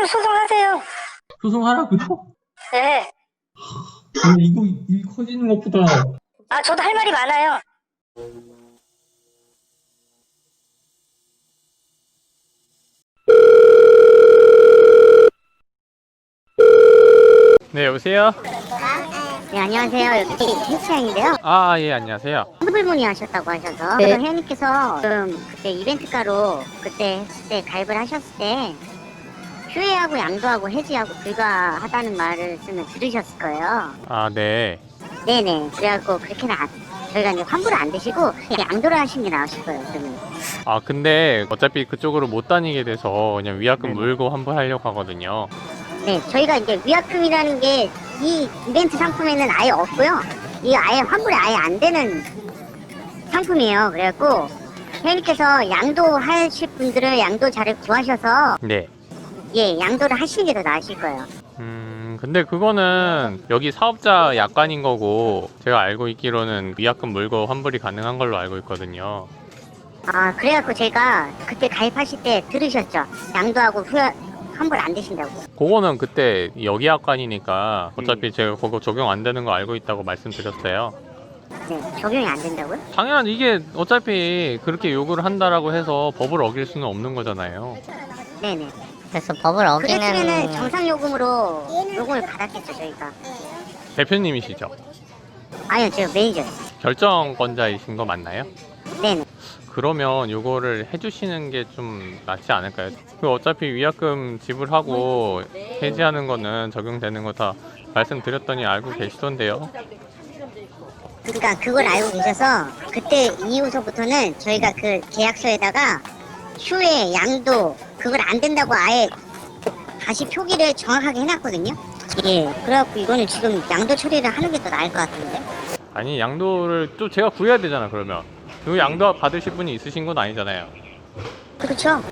그럼 소송하세요. 소송하라고요? 네. 근데 이거 일 커지는 것보다. 아, 저도 할 말이 많아요. 네, 여보세요? 네, 안녕하세요. 여기 헬스장인데요. 아, 예, 안녕하세요. 환불 문의하셨다고 하셔서 회원님께서 그때 이벤트가로 그때 했을 때 가입을 하셨을 때 휴회하고 양도하고 해지하고 불가하다는 말을 쓰면 들으셨을 거예요. 아, 네. 네네. 그래갖고 그렇게는 저희가 이제 환불을 안 되시고 그냥 양도를 하시는 게 나으실 거예요. 그러면. 아, 근데 어차피 그쪽으로 못 다니게 돼서 그냥 위약금 네. 물고 환불하려고 하거든요. 네, 저희가 이제 위약금이라는 게 이 이벤트 상품에는 아예 없고요. 이 아예 환불이 아예 안 되는 상품이에요. 그래갖고 회원님께서 양도하실 분들은 양도자를 구하셔서 네. 예, 양도를 하시는 게 더 나으실 거예요. 근데 그거는 여기 사업자 약관인 거고, 제가 알고 있기로는 위약금 물고 환불이 가능한 걸로 알고 있거든요. 아, 그래갖고 제가 그때 가입하실 때 들으셨죠? 양도하고 환불 안 되신다고. 그거는 그때 여기 약관이니까 어차피 제가 그거 적용 안 되는 거 알고 있다고 말씀드렸어요. 네, 적용이 안 된다고요? 당연한 이게 어차피 그렇게 요구를 한다라고 해서 법을 어길 수는 없는 거잖아요. 네네. 그래서 법을 그랬으면은 어기는 정상 요금으로 요금을 받았겠죠, 저희가. 대표님이시죠? 아니요, 제가 매니저요. 결정권자이신 거 맞나요? 네네. 그러면 요거를 해주시는 게 좀 낫지 않을까요? 그 어차피 위약금 지불하고 해지하는 거는 적용되는 거 다 말씀드렸더니 알고 계시던데요. 그러니까 그걸 알고 계셔서 그때 이후서부터는 저희가 그 계약서에다가 휴회, 양도 그걸 안 된다고 아예 다시 표기를 정확하게 해놨거든요. 예, 그래갖고 이거는 지금 양도 처리를 하는 게 더 나을 것 같은데. 아니, 양도를 또 제가 구해야 되잖아. 그러면 그 양도 받으실 분이 있으신 건 아니잖아요. 그렇죠.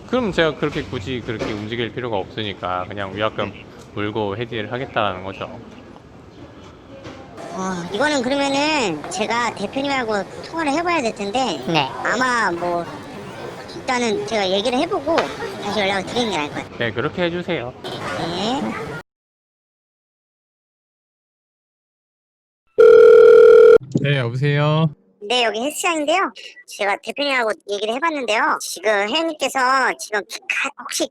그럼 제가 그렇게 굳이 그렇게 움직일 필요가 없으니까 그냥 위약금 물고 해지를 하겠다는 거죠. 이거는 그러면은 제가 대표님하고 통화를 해봐야 될 텐데 네. 아마 뭐 일단은 제가 얘기를 해보고 다시 연락을 드리는 게 나을 것 같아요. 네, 그렇게 해주세요. 네. 네, 여보세요. 네, 여기 헬스장인데요. 제가 대표님하고 얘기를 해봤는데요. 지금 회원님께서 지금 혹시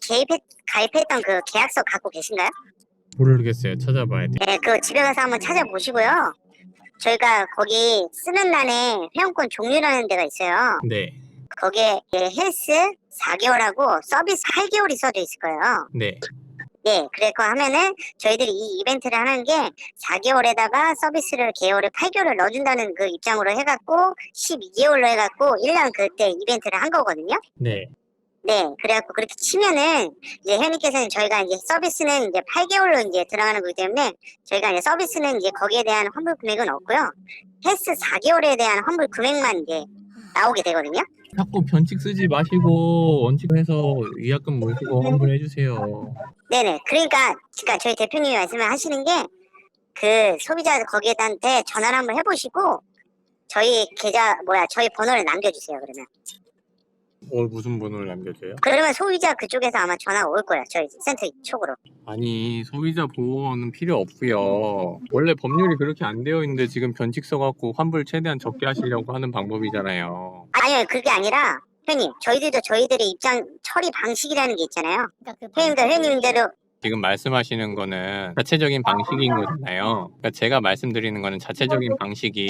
가입했던 그 계약서 갖고 계신가요? 모르겠어요. 찾아봐야 돼. 네, 그 집에 가서 한번 찾아보시고요. 저희가 거기 쓰는欄에 회원권 종류라는 데가 있어요. 네, 거기에 헬스 4개월하고 서비스 8개월이 써져 있을 거예요. 네. 네, 그래서 하면은 저희들이 이 이벤트를 하는 게 4개월에다가 서비스를 개월을 8개월을 넣어준다는 그 입장으로 해갖고 12개월로 해갖고 1년 그때 이벤트를 한 거거든요. 네. 네, 그래갖고 그렇게 치면은 이제 회원님께서는 저희가 이제 서비스는 이제 8개월로 이제 들어가는 거기 때문에 저희가 이제 서비스는 이제 거기에 대한 환불 금액은 없고요. 헬스 4개월에 대한 환불 금액만 이제 나오게 되거든요. 자꾸 변칙 쓰지 마시고 원칙해서 위약금 물고 환불해 주세요. 네네. 그러니까 저희 대표님이 말씀을 하시는 게 그 소비자 거기에한테 전화를 한번 해보시고 저희 저희 번호를 남겨주세요. 그러면. 무슨 번호를 남겨줘요? 그러면 소비자 그쪽에서 아마 전화가 올 거예요. 저희 센터 쪽으로. 아니, 소비자 보호는 필요 없고요. 원래 법률이 그렇게 안 되어 있는데 지금 변칙 써갖고 환불 최대한 적게 하시려고 하는 방법이잖아요. 아니요, 그게 아니라 회원님, 저희들도 저희들의 입장 처리 방식이라는 게 있잖아요. 회원님대로 지금 말씀하시는 거는 자체적인 방식인 거잖아요. 그러니까 제가 말씀드리는 거는 자체적인 방식이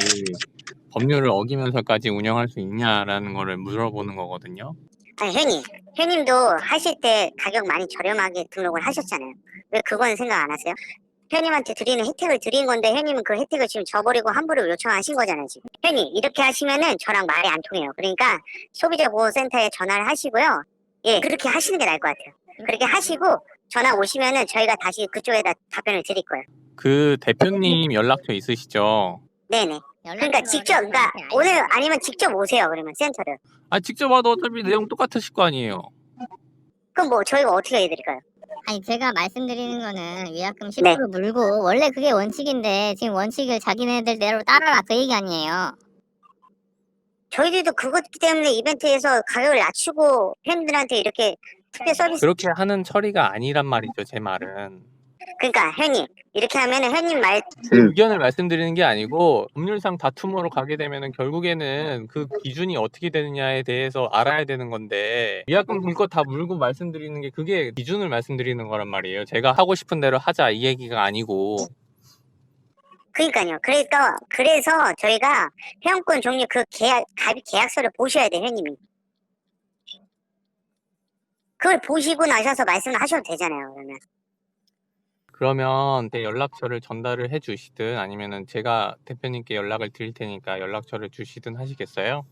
법률을 어기면서까지 운영할 수 있냐라는 거를 물어보는 거거든요. 아니 회원님도 하실 때 가격 많이 저렴하게 등록을 하셨잖아요. 왜 그건 생각 안 하세요? 회원님한테 드리는 혜택을 드린 건데 회원님은 그 혜택을 지금 저버리고 환불을 요청하신 거잖아요. 지금. 회원님 이렇게 하시면은 저랑 말이 안 통해요. 그러니까 소비자보호센터에 전화를 하시고요. 예, 그렇게 하시는 게 나을 것 같아요. 그렇게 하시고 전화 오시면은 저희가 다시 그쪽에다 답변을 드릴 거예요. 그 대표님 연락처 있으시죠? 네네. 그러니까 그러니까 오늘 아니면 직접 오세요. 그러면 센터를. 아, 직접 와도 어차피 내용 똑같으실 거 아니에요. 그럼 뭐 저희가 어떻게 해드릴까요? 아니 제가 말씀드리는 거는 위약금 10% 네. 물고 원래 그게 원칙인데 지금 원칙을 자기네들대로 따라라 그 얘기 아니에요. 저희들도 그것 때문에 이벤트에서 가격을 낮추고 팬들한테 이렇게 특별 서비스. 그렇게 하는 처리가 아니란 말이죠, 제 말은. 그러니까 회원님 이렇게 하면은 회원님 말 제 의견을 말씀드리는 게 아니고 법률상 다툼으로 가게 되면은 결국에는 그 기준이 어떻게 되느냐에 대해서 알아야 되는 건데 위약금 물 거 다 물고 말씀드리는 게 그게 기준을 말씀드리는 거란 말이에요. 제가 하고 싶은 대로 하자 이 얘기가 아니고. 그러니까요. 그래서 저희가 회원권 종류 그 가입 계약서를 보셔야 돼 회원님이. 그걸 보시고 나셔서 말씀을 하셔도 되잖아요. 그러면 내 연락처를 전달을 해 주시든 아니면은 제가 대표님께 연락을 드릴 테니까 연락처를 주시든 하시겠어요?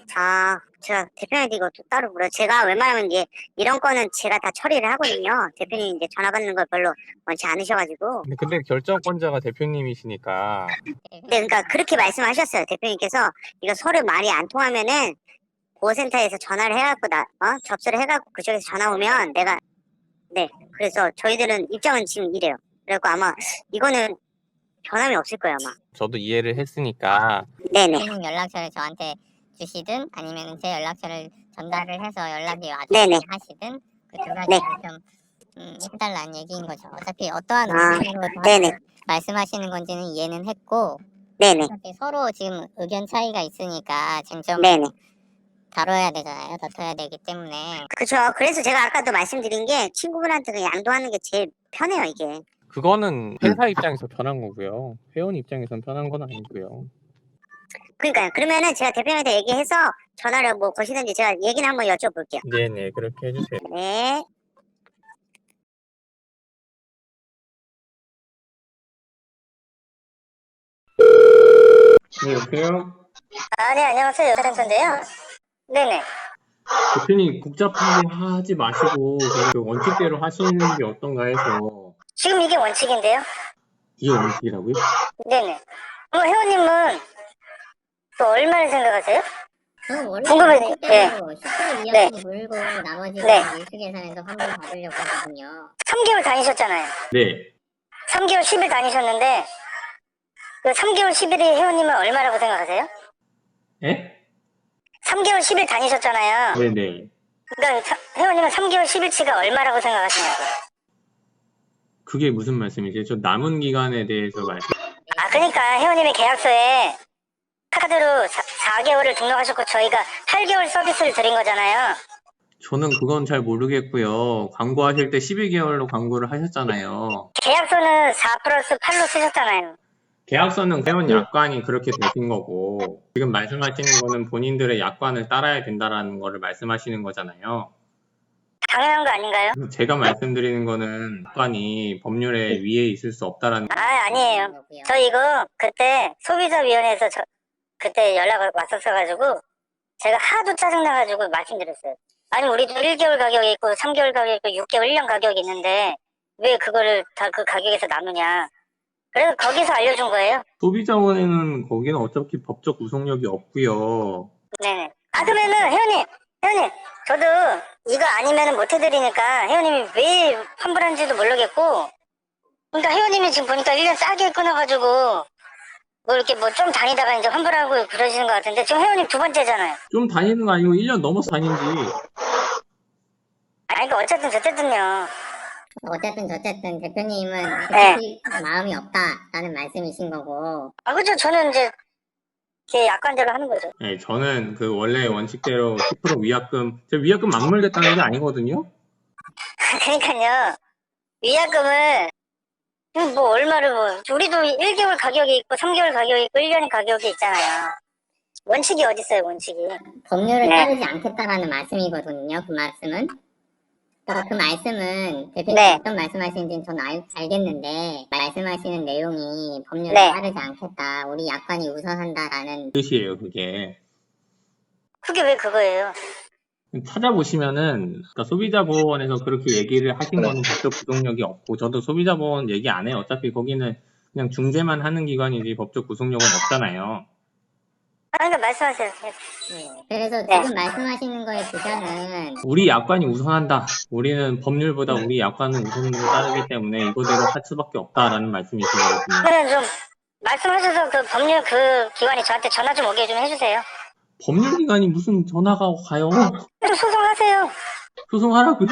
자, 제가 대표님한테 이거 또 따로 물어요. 제가 웬만하면 이제 이런 거는 제가 다 처리를 하거든요. 대표님 이제 전화 받는 걸 별로 원치 않으셔가지고. 근데 결정권자가 대표님이시니까. 네, 그러니까 그렇게 말씀하셨어요. 대표님께서 이거 서로 말이 안 통하면은 보호센터에서 전화를 해갖고 접수를 해갖고 그쪽에서 전화 오면 내가 네. 그래서 저희들은 입장은 지금 이래요. 그래갖고 아마 이거는 변함이 없을 거예요 아마. 저도 이해를 했으니까 네네. 회원님 연락처를 저한테 주시든 아니면 제 연락처를 전달을 해서 연락이 네네. 와닿게 하시든 그 두 가지를 네. 좀 해달라는 얘기인 거죠. 어차피 어떠한 아, 의견으로 네네. 말씀하시는 건지는 이해는 했고 네네. 어차피 서로 지금 의견 차이가 있으니까 쟁점 네네. 다뤄야 되잖아요. 다퉈야 되기 때문에 그렇죠. 그래서 제가 아까도 말씀드린 게 친구분한테 그냥 양도하는 게 제일 편해요 이게. 그거는 회사 입장에서 편한 거고요. 회원 입장에선 편한 건 아니고요. 그러니까요. 그러면은 제가 대표님한테 얘기해서 전화를 뭐 거시든지 제가 얘기는 한번 여쭤볼게요. 네네 그렇게 해주세요. 네. 네 여보세요? 네, 안녕하세요. 타렌터인데요. 네네. 대표님 복잡하게 하지 마시고 그냥 그 원칙대로 하시는 게 어떤가 해서. 지금 이게 원칙인데요. 이게 원칙이라고요? 네네. 회원님은 또 얼마를 생각하세요? 저는 원래 궁금해요. 원칙대로 10% 네. 위약금 물고 나머지는 네. 인수계산에서 환불 받으려고 하거든요. 3개월 다니셨잖아요. 네. 3개월 10일 다니셨는데 그 3개월 10일이 회원님은 얼마라고 생각하세요? 에? 3개월 10일 다니셨잖아요. 네네. 그러니까 회원님은 3개월 10일치가 얼마라고 생각하시냐고요. 그게 무슨 말씀이세요? 저 남은 기간에 대해서 말씀. 그러니까 회원님의 계약서에 카드로 4개월을 등록하셨고 저희가 8개월 서비스를 드린 거잖아요. 저는 그건 잘 모르겠고요. 광고하실 때 12개월로 광고를 하셨잖아요. 계약서는 4+8로 쓰셨잖아요. 계약서는 회원 약관이 그렇게 되신 거고 지금 말씀하시는 거는 본인들의 약관을 따라야 된다라는 거를 말씀하시는 거잖아요. 당연한 거 아닌가요? 제가 말씀드리는 거는 약관이 법률에 위에 있을 수 없다라는. 아니에요. 거고요. 저 이거 그때 소비자위원회에서 그때 연락 왔었어가지고 제가 하도 짜증나가지고 말씀드렸어요. 아니 우리도 1개월 가격이 있고 3개월 가격이 있고 6개월 1년 가격이 있는데 왜 그거를 다 그 가격에서 나누냐. 그래서 거기서 알려준 거예요. 소비자원에는 거기는 어차피 법적 구속력이 없고요. 네네. 그러면은 회원님 저도 이거 아니면은 못 해드리니까 회원님이 왜 환불한지도 모르겠고 그러니까 회원님이 지금 보니까 1년 싸게 끊어가지고 뭐 이렇게 뭐 좀 다니다가 이제 환불하고 그러시는 것 같은데 지금 회원님 두 번째잖아요. 좀 다니는 거 아니고 1년 넘어서 다닌지. 그러니까 어쨌든 저쨌든요. 어쨌든 저쨌든 대표님은 네. 마음이 없다라는 말씀이신 거고 그죠. 저는 이제 제 약관대로 하는 거죠. 네, 저는 그 원래 원칙대로 10% 위약금, 제 위약금 막물겠다는 게 아니거든요. 그러니까요. 위약금을 뭐 얼마를 뭐 우리도 1개월 가격이 있고 3개월 가격이 있고 1년 가격이 있잖아요. 원칙이 어디 있어요, 원칙이. 법률을 네. 따르지 않겠다라는 말씀이거든요. 그 말씀은. 그러니까 그 말씀은 대표님 네. 어떤 말씀하시는지는 저는 알겠는데 말씀하시는 내용이 법률을 네. 따르지 않겠다. 우리 약관이 우선한다라는 뜻이에요, 그게. 그게 왜 그거예요? 찾아보시면은, 그러니까 소비자보호원에서 그렇게 얘기를 하신 거는 법적 구속력이 없고, 저도 소비자보호원 얘기 안 해요. 어차피 거기는 그냥 중재만 하는 기관이지 법적 구속력은 없잖아요. 그러니까 말씀하세요. 네. 그래서 네. 지금 말씀하시는 거의 주장은 우리 약관이 우선한다. 우리는 법률보다 우리 약관은 우선으로 따르기 때문에 이거대로 할 수밖에 없다라는 말씀이신 거거든요. 그러면 좀 말씀하셔서 그 법률 그 기관이 저한테 전화 좀 오게 좀 해주세요. 법률기관이 무슨 전화가 가요? 좀 소송하세요. 소송하라고요?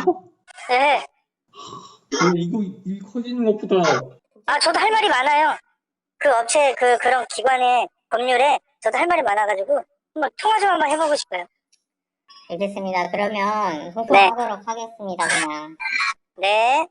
네. 이거 일 커지는 것보다. 아, 저도 할 말이 많아요. 그 업체, 그런 기관의 법률에 저도 할 말이 많아가지고, 한번 통화 좀 한번 해보고 싶어요. 알겠습니다. 그러면 네. 소송하도록 하겠습니다. 그냥. 네.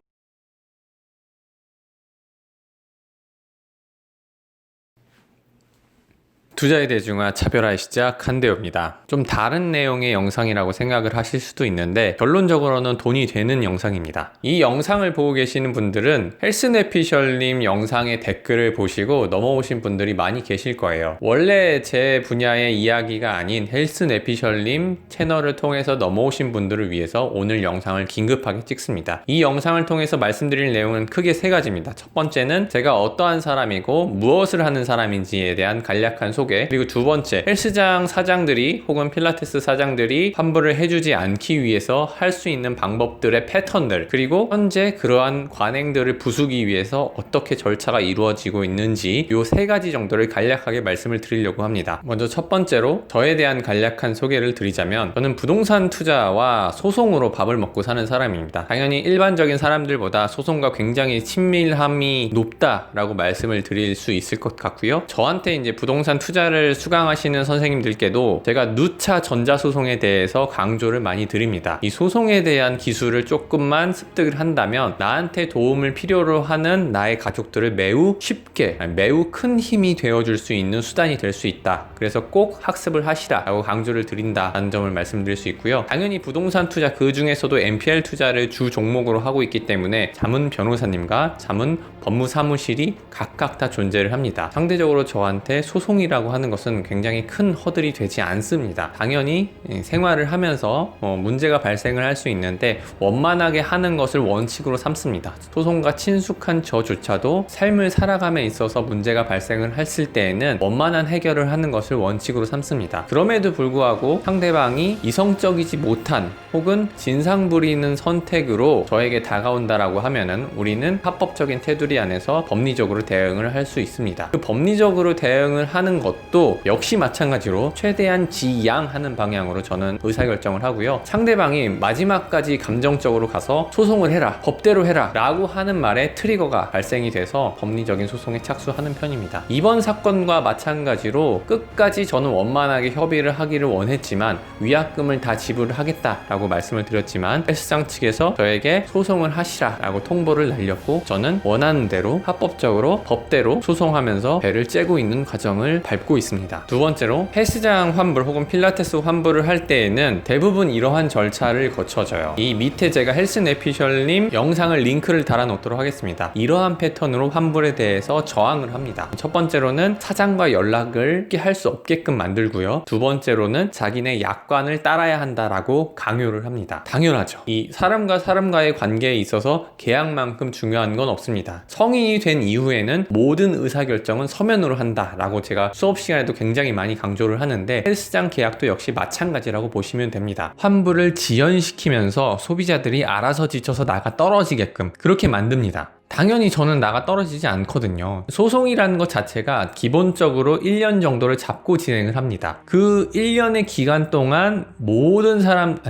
투자의 대중화 차별화의 시작 한대호입니다. 좀 다른 내용의 영상이라고 생각을 하실 수도 있는데 결론적으로는 돈이 되는 영상입니다. 이 영상을 보고 계시는 분들은 헬스내피셜님 영상의 댓글을 보시고 넘어오신 분들이 많이 계실 거예요. 원래 제 분야의 이야기가 아닌 헬스내피셜님 채널을 통해서 넘어오신 분들을 위해서 오늘 영상을 긴급하게 찍습니다. 이 영상을 통해서 말씀드릴 내용은 크게 세 가지입니다. 첫 번째는 제가 어떠한 사람이고 무엇을 하는 사람인지에 대한 간략한 소개, 그리고 두 번째, 헬스장 사장들이 혹은 필라테스 사장들이 환불을 해주지 않기 위해서 할 수 있는 방법들의 패턴들, 그리고 현재 그러한 관행들을 부수기 위해서 어떻게 절차가 이루어지고 있는지 이 세 가지 정도를 간략하게 말씀을 드리려고 합니다. 먼저 첫 번째로 저에 대한 간략한 소개를 드리자면, 저는 부동산 투자와 소송으로 밥을 먹고 사는 사람입니다. 당연히 일반적인 사람들보다 소송과 굉장히 친밀함이 높다라고 말씀을 드릴 수 있을 것 같고요. 저한테 이제 부동산 투자를 수강하시는 선생님들께도 제가 누차 전자소송에 대해서 강조를 많이 드립니다. 이 소송에 대한 기술을 조금만 습득을 한다면 나한테 도움을 필요로 하는 나의 가족들을 매우 쉽게, 매우 큰 힘이 되어줄 수 있는 수단이 될 수 있다. 그래서 꼭 학습을 하시라 라고 강조를 드린다는 점을 말씀드릴 수 있고요. 당연히 부동산 투자, 그 중에서도 NPL 투자를 주 종목으로 하고 있기 때문에 자문 변호사님과 자문 법무사무실이 각각 다 존재를 합니다. 상대적으로 저한테 소송이라고 하는 것은 굉장히 큰 허들이 되지 않습니다. 당연히 생활을 하면서 문제가 발생을 할 수 있는데 원만하게 하는 것을 원칙으로 삼습니다. 소송과 친숙한 저조차도 삶을 살아감에 있어서 문제가 발생을 했을 때에는 원만한 해결을 하는 것을 원칙으로 삼습니다. 그럼에도 불구하고 상대방이 이성적이지 못한 혹은 진상 부리는 선택으로 저에게 다가온다라고 하면은 우리는 합법적인 테두리 안에서 법리적으로 대응을 할 수 있습니다. 그 법리적으로 대응을 하는 것도 역시 마찬가지로 최대한 지양하는 방향으로 저는 의사결정을 하고요. 상대방이 마지막까지 감정적으로 가서 소송을 해라, 법대로 해라 라고 하는 말에 트리거가 발생이 돼서 법리적인 소송에 착수하는 편입니다. 이번 사건과 마찬가지로 끝까지 저는 원만하게 협의를 하기를 원했지만 위약금을 다 지불하겠다라고 말씀을 드렸지만 헬스장 측에서 저에게 소송을 하시라 라고 통보를 날렸고, 저는 원하는 대로 합법적으로 법대로 소송하면서 배를 째고 있는 과정을 밟고 있습니다. 두 번째로, 헬스장 환불 혹은 필라테스 환불을 할 때에는 대부분 이러한 절차를 거쳐져요. 이 밑에 제가 헬스내피셜님 영상을 링크를 달아 놓도록 하겠습니다. 이러한 패턴으로 환불에 대해서 저항을 합니다. 첫 번째로는 사장과 연락을 할 수 없게끔 만들고요. 두 번째로는 자기네 약관을 따라야 한다라고 강요를 합니다. 당연하죠. 이 사람과 사람과의 관계에 있어서 계약만큼 중요한 건 없습니다. 성인이 된 이후에는 모든 의사결정은 서면으로 한다라고 제가 수업 시간에도 굉장히 많이 강조를 하는데, 헬스장 계약도 역시 마찬가지라고 보시면 됩니다. 환불을 지연시키면서 소비자들이 알아서 지쳐서 나가 떨어지게끔 그렇게 만듭니다. 당연히 저는 나가 떨어지지 않거든요. 소송이라는 것 자체가 기본적으로 1년 정도를 잡고 진행을 합니다. 그 1년의 기간 동안 모든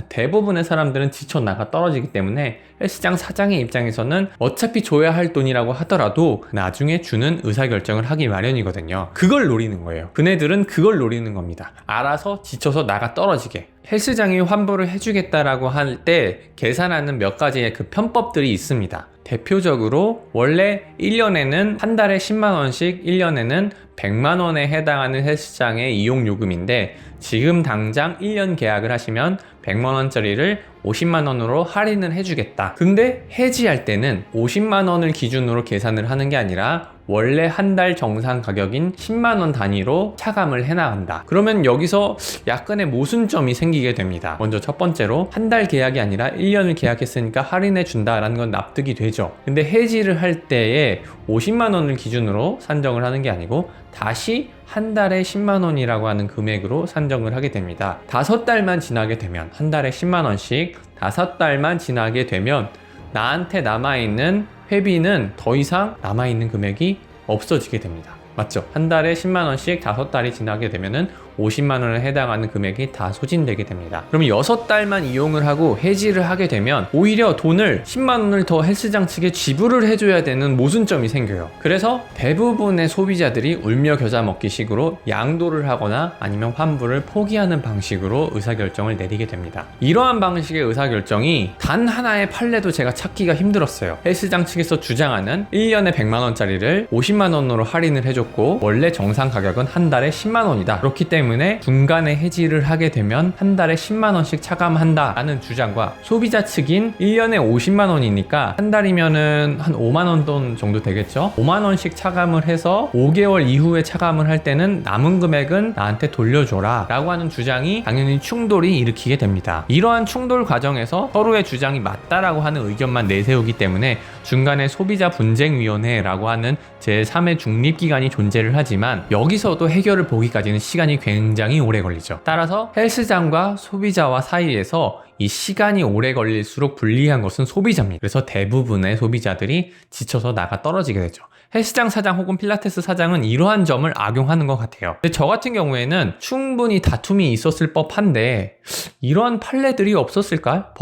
대부분의 사람들은 지쳐 나가 떨어지기 때문에 헬스장 사장의 입장에서는 어차피 줘야 할 돈이라고 하더라도 나중에 주는 의사결정을 하기 마련이거든요. 그걸 노리는 거예요. 그네들은 그걸 노리는 겁니다. 알아서 지쳐서 나가 떨어지게. 헬스장이 환불을 해주겠다라고 할 때 계산하는 몇 가지의 그 편법들이 있습니다. 대표적으로 원래 1년에는 한 달에 10만원씩 1년에는 100만원에 해당하는 헬스장의 이용요금인데, 지금 당장 1년 계약을 하시면 100만원짜리를 50만원으로 할인을 해주겠다. 근데 해지할 때는 50만원을 기준으로 계산을 하는 게 아니라 원래 한 달 정상 가격인 10만원 단위로 차감을 해나간다. 그러면 여기서 약간의 모순점이 생기게 됩니다. 먼저 첫 번째로, 한 달 계약이 아니라 1년을 계약했으니까 할인해 준다라는 건 납득이 되죠. 근데 해지를 할 때에 50만원을 기준으로 산정을 하는 게 아니고 다시 한 달에 10만원이라고 하는 금액으로 산정을 하게 됩니다. 5달만 지나게 되면, 한 달에 10만원씩 5달만 지나게 되면 나한테 남아있는 회비는 더 이상 남아있는 금액이 없어지게 됩니다. 맞죠? 한 달에 10만원씩 5달이 지나게 되면은 50만 원에 해당하는 금액이 다 소진되게 됩니다. 그럼 6달만 이용을 하고 해지를 하게 되면 오히려 돈을 10만 원을 더 헬스장 측에 지불을 해줘야 되는 모순점이 생겨요. 그래서 대부분의 소비자들이 울며 겨자 먹기 식으로 양도를 하거나 아니면 환불을 포기하는 방식으로 의사결정을 내리게 됩니다. 이러한 방식의 의사결정이 단 하나의 판례도 제가 찾기가 힘들었어요. 헬스장 측에서 주장하는 1년에 100만 원짜리를 50만 원으로 할인을 해줬고 원래 정상 가격은 한 달에 10만 원이다. 그렇기 때문에 중간에 해지를 하게 되면 한 달에 10만 원씩 차감한다라는 주장과 소비자 측인 1년에 50만 원이니까 한 달이면은 한 5만 원 돈 정도 되겠죠? 5만 원씩 차감을 해서 5개월 이후에 차감을 할 때는 남은 금액은 나한테 돌려줘라 라고 하는 주장이 당연히 충돌이 일으키게 됩니다. 이러한 충돌 과정에서 서로의 주장이 맞다라고 하는 의견만 내세우기 때문에 중간에 소비자 분쟁위원회라고 하는 제3의 중립기관이 존재를 하지만 여기서도 해결을 보기까지는 시간이 굉장히 오래 걸리죠. 따라서 헬스장과 소비자와 사이에서 이 시간이 오래 걸릴수록 불리한 것은 소비자입니다. 그래서 대부분의 소비자들이 지쳐서 나가 떨어지게 되죠. 헬스장 사장 혹은 필라테스 사장은 이러한 점을 악용하는 것 같아요. 근데 저 같은 경우에는 충분히 다툼이 있었을 법한데 이러한 판례들이 없었을까?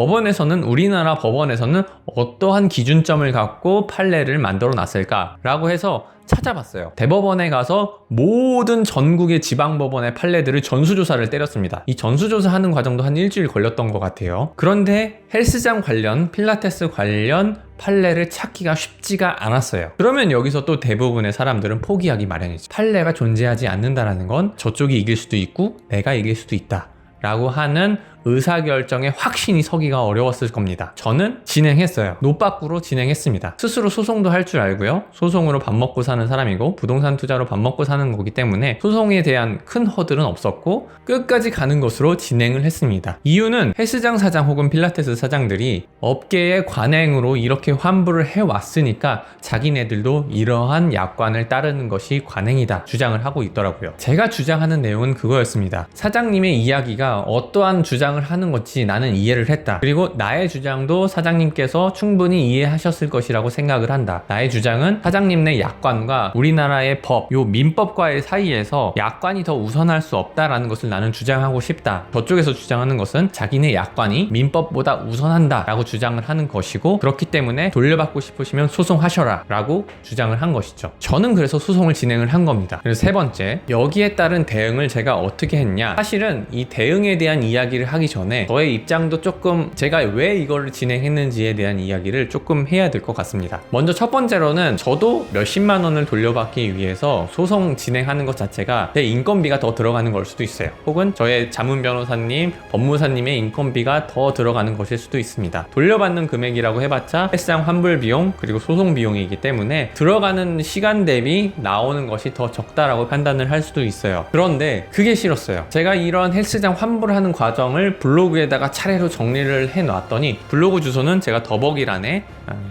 우리나라 법원에서는 어떠한 기준점을 갖고 판례를 만들어 놨을까? 라고 해서 찾아봤어요. 대법원에 가서 모든 전국의 지방법원의 판례들을 전수조사를 때렸습니다. 이 전수조사하는 과정도 한 일주일 걸렸던 것 같아요. 그런데 헬스장 관련, 필라테스 관련 판례를 찾기가 쉽지가 않았어요. 그러면 여기서 또 대부분의 사람들은 포기하기 마련이죠. 판례가 존재하지 않는다는 건 저쪽이 이길 수도 있고 내가 이길 수도 있다 라고 하는 의사결정에 확신이 서기가 어려웠을 겁니다. 저는 진행했어요. 노빠꾸로 진행했습니다. 스스로 소송도 할 줄 알고요. 소송으로 밥 먹고 사는 사람이고 부동산 투자로 밥 먹고 사는 거기 때문에 소송에 대한 큰 허들은 없었고 끝까지 가는 것으로 진행을 했습니다. 이유는 헬스장 사장 혹은 필라테스 사장들이 업계의 관행으로 이렇게 환불을 해왔으니까 자기네들도 이러한 약관을 따르는 것이 관행이다 주장을 하고 있더라고요. 제가 주장하는 내용은 그거였습니다. 사장님의 이야기가 어떠한 주장을 하는 건지 나는 이해를 했다. 그리고 나의 주장도 사장님께서 충분히 이해하셨을 것이라고 생각을 한다. 나의 주장은 사장님네 약관과 우리나라의 법, 요 민법과의 사이에서 약관이 더 우선할 수 없다라는 것을 나는 주장하고 싶다. 저쪽에서 주장하는 것은 자기네 약관이 민법보다 우선한다 라고 주장을 하는 것이고 그렇기 때문에 돌려받고 싶으시면 소송하셔라 라고 주장을 한 것이죠. 저는 그래서 소송을 진행을 한 겁니다. 그래서 세 번째, 여기에 따른 대응을 제가 어떻게 했냐. 사실은 이 대응에 대한 이야기를 하기 전에 저의 입장도 조금 제가 왜 이걸 진행했는지에 대한 이야기를 조금 해야 될 것 같습니다. 먼저 첫 번째로는 저도 몇십만 원을 돌려받기 위해서 소송 진행하는 것 자체가 내 인건비가 더 들어가는 걸 수도 있어요. 혹은 저의 자문 변호사님, 법무사님의 인건비가 더 들어가는 것일 수도 있습니다. 돌려받는 금액이라고 해봤자 헬스장 환불 비용 그리고 소송 비용이기 때문에 들어가는 시간 대비 나오는 것이 더 적다라고 판단을 할 수도 있어요. 그런데 그게 싫었어요. 제가 이런 헬스장 환불하는 과정을 블로그에다가 차례로 정리를 해놨더니 블로그 주소는 제가 더보기란에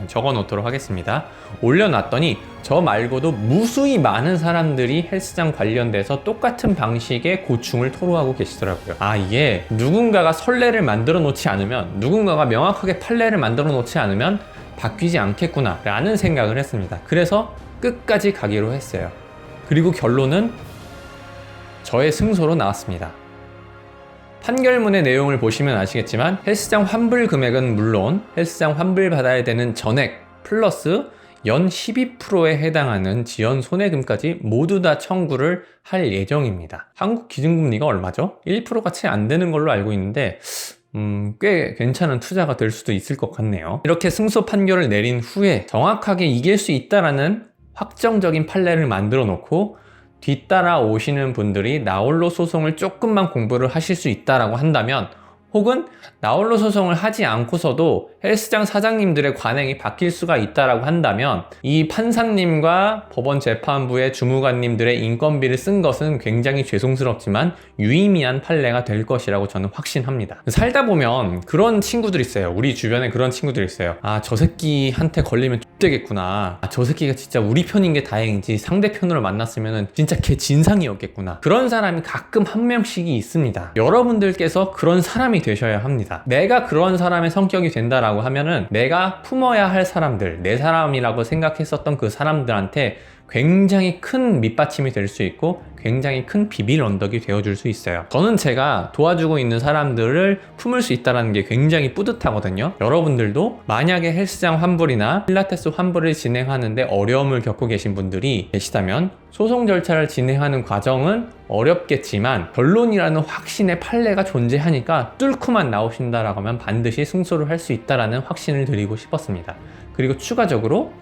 적어 놓도록 하겠습니다. 올려놨더니 저 말고도 무수히 많은 사람들이 헬스장 관련돼서 똑같은 방식의 고충을 토로하고 계시더라고요. 이게 누군가가 선례를 만들어 놓지 않으면, 누군가가 명확하게 판례를 만들어 놓지 않으면 바뀌지 않겠구나 라는 생각을 했습니다. 그래서 끝까지 가기로 했어요. 그리고 결론은 저의 승소로 나왔습니다. 판결문의 내용을 보시면 아시겠지만 헬스장 환불 금액은 물론 헬스장 환불 받아야 되는 전액 플러스 연 12%에 해당하는 지연 손해금까지 모두 다 청구를 할 예정입니다. 한국 기준금리가 얼마죠? 1%가 채 안 되는 걸로 알고 있는데 꽤 괜찮은 투자가 될 수도 있을 것 같네요. 이렇게 승소 판결을 내린 후에 정확하게 이길 수 있다라는 확정적인 판례를 만들어 놓고 뒤따라 오시는 분들이 나홀로 소송을 조금만 공부를 하실 수 있다라고 한다면, 혹은 나홀로 소송을 하지 않고서도 헬스장 사장님들의 관행이 바뀔 수가 있다라고 한다면 이 판사님과 법원 재판부의 주무관님들의 인건비를 쓴 것은 굉장히 죄송스럽지만 유의미한 판례가 될 것이라고 저는 확신합니다. 살다 보면 그런 친구들이 있어요. 우리 주변에 그런 친구들이 있어요. 저 새끼한테 걸리면 X되겠구나. 저 새끼가 진짜 우리 편인 게 다행이지 상대편으로 만났으면 진짜 걔 진상이었겠구나. 그런 사람이 가끔 한 명씩이 있습니다. 여러분들께서 그런 사람이 되셔야 합니다. 내가 그런 사람의 성격이 된다라고 하면은 내가 품어야 할 사람들, 내 사람이라고 생각했었던 그 사람들한테 굉장히 큰 밑받침이 될 수 있고 굉장히 큰 비빌 언덕이 되어줄 수 있어요. 저는 제가 도와주고 있는 사람들을 품을 수 있다는 게 굉장히 뿌듯하거든요. 여러분들도 만약에 헬스장 환불이나 필라테스 환불을 진행하는데 어려움을 겪고 계신 분들이 계시다면 소송 절차를 진행하는 과정은 어렵겠지만 결론이라는 확신의 판례가 존재하니까 뚫고만 나오신다라고 하면 반드시 승소를 할 수 있다라는 확신을 드리고 싶었습니다. 그리고 추가적으로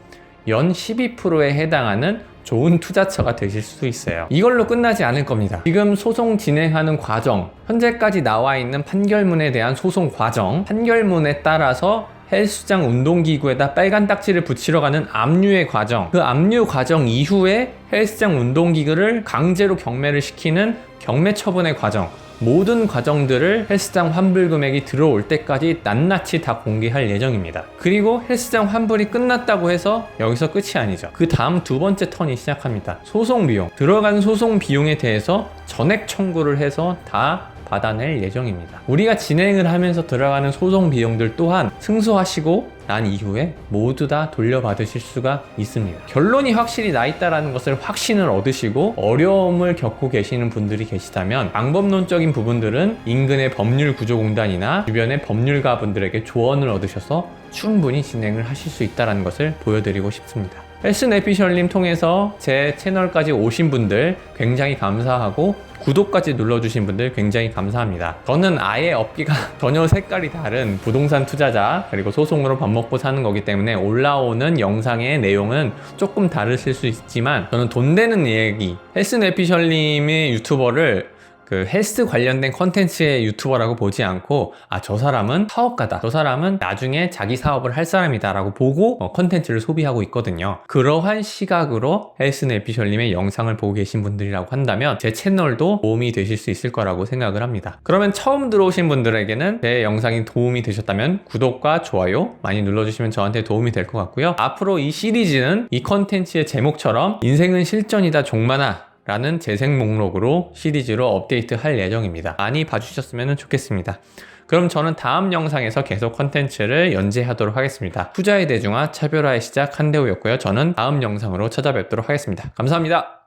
연 12%에 해당하는 좋은 투자처가 되실 수 있어요. 이걸로 끝나지 않을 겁니다. 지금 소송 진행하는 과정, 현재까지 나와 있는 판결문에 대한 소송 과정, 판결문에 따라서 헬스장 운동기구에다 빨간 딱지를 붙이러 가는 압류의 과정, 그 압류 과정 이후에 헬스장 운동기구를 강제로 경매를 시키는 경매 처분의 과정, 모든 과정들을 헬스장 환불 금액이 들어올 때까지 낱낱이 다 공개할 예정입니다. 그리고 헬스장 환불이 끝났다고 해서 여기서 끝이 아니죠. 그 다음 두 번째 턴이 시작합니다. 소송 비용, 들어간 소송 비용에 대해서 전액 청구를 해서 다 받아낼 예정입니다. 우리가 진행을 하면서 들어가는 소송 비용들 또한 승소하시고 난 이후에 모두 다 돌려받으실 수가 있습니다. 결론이 확실히 나 있다는 것을 확신을 얻으시고 어려움을 겪고 계시는 분들이 계시다면 방법론적인 부분들은 인근의 법률구조공단이나 주변의 법률가분들에게 조언을 얻으셔서 충분히 진행을 하실 수 있다는 것을 보여드리고 싶습니다. 헬스내피셜님 통해서 제 채널까지 오신 분들 굉장히 감사하고 구독까지 눌러주신 분들 굉장히 감사합니다. 저는 아예 업계가 전혀 색깔이 다른 부동산 투자자 그리고 소송으로 밥 먹고 사는 거기 때문에 올라오는 영상의 내용은 조금 다르실 수 있지만 저는 돈 되는 얘기, 헬스내피셜님의 유튜버를 그 헬스 관련된 컨텐츠의 유튜버라고 보지 않고 저 사람은 사업가다, 저 사람은 나중에 자기 사업을 할 사람이다 라고 보고 컨텐츠를 소비하고 있거든요. 그러한 시각으로 헬스내피셜님의 영상을 보고 계신 분들이라고 한다면 제 채널도 도움이 되실 수 있을 거라고 생각을 합니다. 그러면 처음 들어오신 분들에게는 제 영상이 도움이 되셨다면 구독과 좋아요 많이 눌러주시면 저한테 도움이 될 것 같고요. 앞으로 이 시리즈는 이 컨텐츠의 제목처럼 인생은 실전이다 종만아 라는 재생 목록으로 시리즈로 업데이트 할 예정입니다. 많이 봐주셨으면 좋겠습니다. 그럼 저는 다음 영상에서 계속 컨텐츠를 연재하도록 하겠습니다. 투자의 대중화, 차별화의 시작 한대우였고요. 저는 다음 영상으로 찾아뵙도록 하겠습니다. 감사합니다.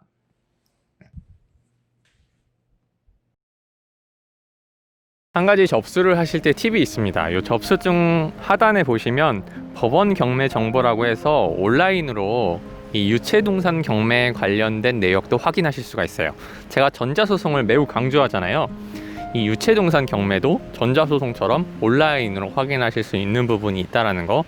한 가지 접수를 하실 때 팁이 있습니다. 이 접수증 하단에 보시면 법원 경매 정보라고 해서 온라인으로 이 유체동산 경매에 관련된 내역도 확인하실 수가 있어요. 제가 전자소송을 매우 강조하잖아요. 이 유체동산 경매도 전자소송처럼 온라인으로 확인하실 수 있는 부분이 있다는 거